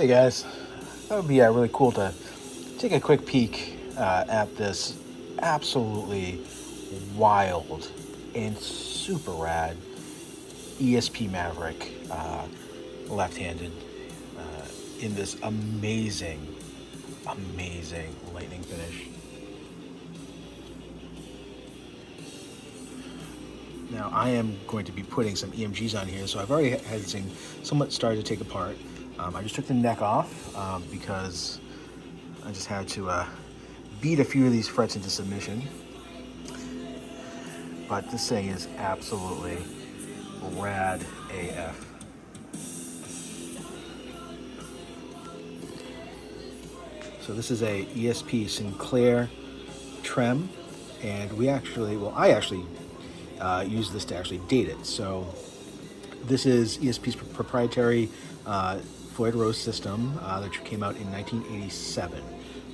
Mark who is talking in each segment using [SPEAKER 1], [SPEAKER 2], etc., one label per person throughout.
[SPEAKER 1] Hey guys, that would be really cool to take a quick peek at this absolutely wild and super rad ESP Maverick left-handed in this amazing lightning finish. Now I am going to be putting some EMGs on here, so I've already had this thing somewhat started to take apart. I just took the neck off because I just had to beat a few of these frets into submission. But this thing is absolutely rad AF. So this is a ESP Sinclair trem, and I actually use this to actually date it. So this is ESP's proprietary Floyd Rose system that came out in 1987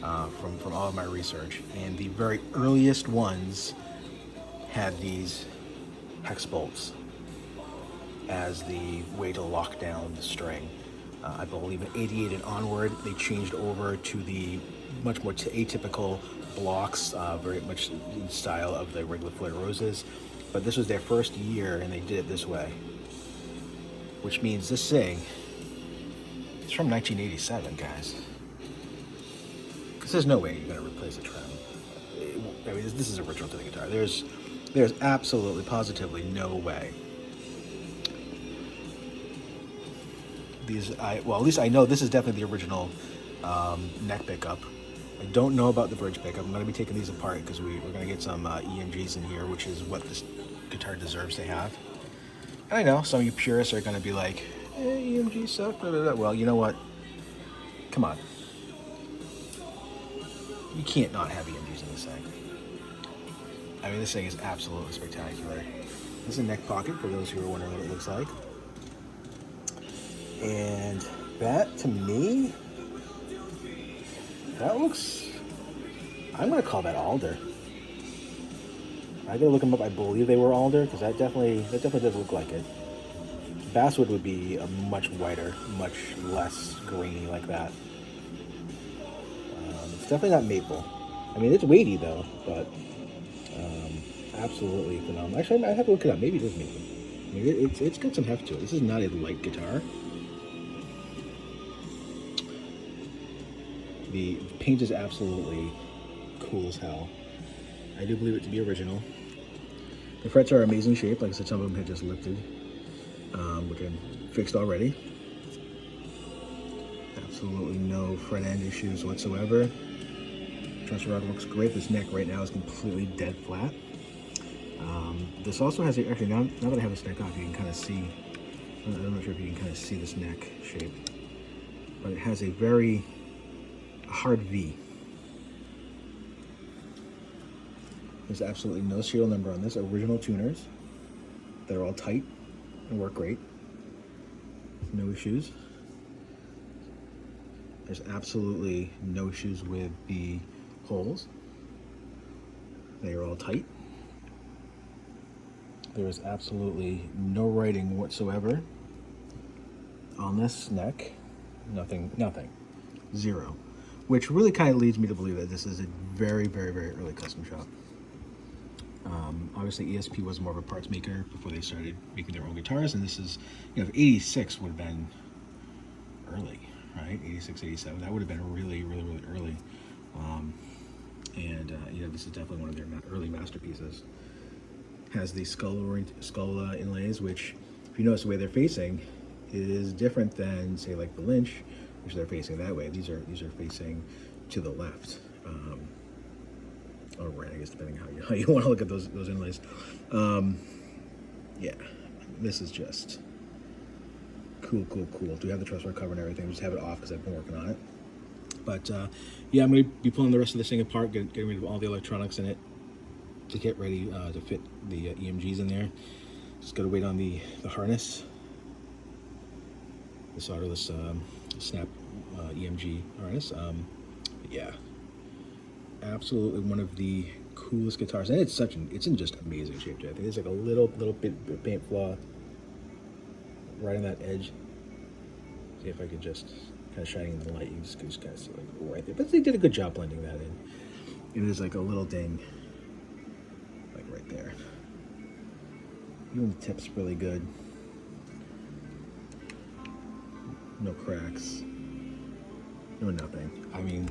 [SPEAKER 1] from all of my research. And the very earliest ones had these hex bolts as the way to lock down the string. I believe in 88 and onward, they changed over to the much more atypical blocks, very much in style of the regular Floyd Roses. But this was their first year and they did it this way. Which means this thing is from 1987, guys. Because there's no way you're going to replace a trem. I mean, this is original to the guitar. There's absolutely, positively no way. At least I know this is definitely the original neck pickup. I don't know about the bridge pickup. I'm going to be taking these apart because we're going to get some EMGs in here, which is what this guitar deserves to have. And I know some of you purists are going to be like, EMG suck, blah, blah, blah. Well, you know what? Come on. You can't not have EMGs in this thing. I mean, this thing is absolutely spectacular. This is a neck pocket for those who are wondering what it looks like. And that, to me, that looks, I'm going to call that alder. I gotta look them up. I believe they were alder because that definitely does look like it. Basswood would be a much whiter, much less grainy like that. It's definitely not maple. I mean, it's weighty though, but absolutely phenomenal. Actually, I have to look it up. Maybe it is maple. I mean, it's got some heft to it. This is not a light guitar. The paint is absolutely cool as hell. I do believe it to be original. The frets are amazing shape. Like I said, some of them had just lifted, which I fixed already. Absolutely no fret end issues whatsoever. Truss rod looks great. This neck right now is completely dead flat. This also has, actually now that I have this neck off, you can kind of see, I'm not sure if you can kind of see this neck shape, but it has a very hard V. There's absolutely no serial number on this. Original tuners. They're all tight and work great. No issues. There's absolutely no issues with the holes. They are all tight. There is absolutely no writing whatsoever on this neck. Nothing. Zero. Which really kind of leads me to believe that this is a very, very, very early custom shop. Obviously ESP was more of a parts maker before they started making their own guitars, and this is, you know, if 86 would have been early, right? 86, 87, that would have been really, really, really early. You know, this is definitely one of their early masterpieces. Has the skull inlays, which, if you notice the way they're facing, is different than, say, like the Lynch, which they're facing that way. These are facing to the left. Or right, I guess, depending how you want to look at those inlays. Yeah, this is just cool. Do have the truss rod cover and everything. Just have it off because I've been working on it. But yeah, I'm going to be pulling the rest of this thing apart, getting rid of all the electronics in it to get ready to fit the EMGs in there. Just got to wait on the harness, the solderless snap EMG harness. Yeah. Absolutely one of the coolest guitars, and it's in just amazing shape too. I think there's like a little bit paint flaw right on that edge. See if I could just kind of shining in the light. You just kind of see like right there. But they did a good job blending that in. And there's like a little ding, like right there. Even the tip's really good. No cracks. No nothing. I mean,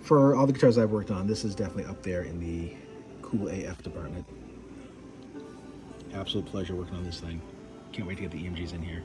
[SPEAKER 1] for all the guitars I've worked on, this is definitely up there in the cool AF department. Absolute pleasure working on this thing. Can't wait to get the EMGs in here.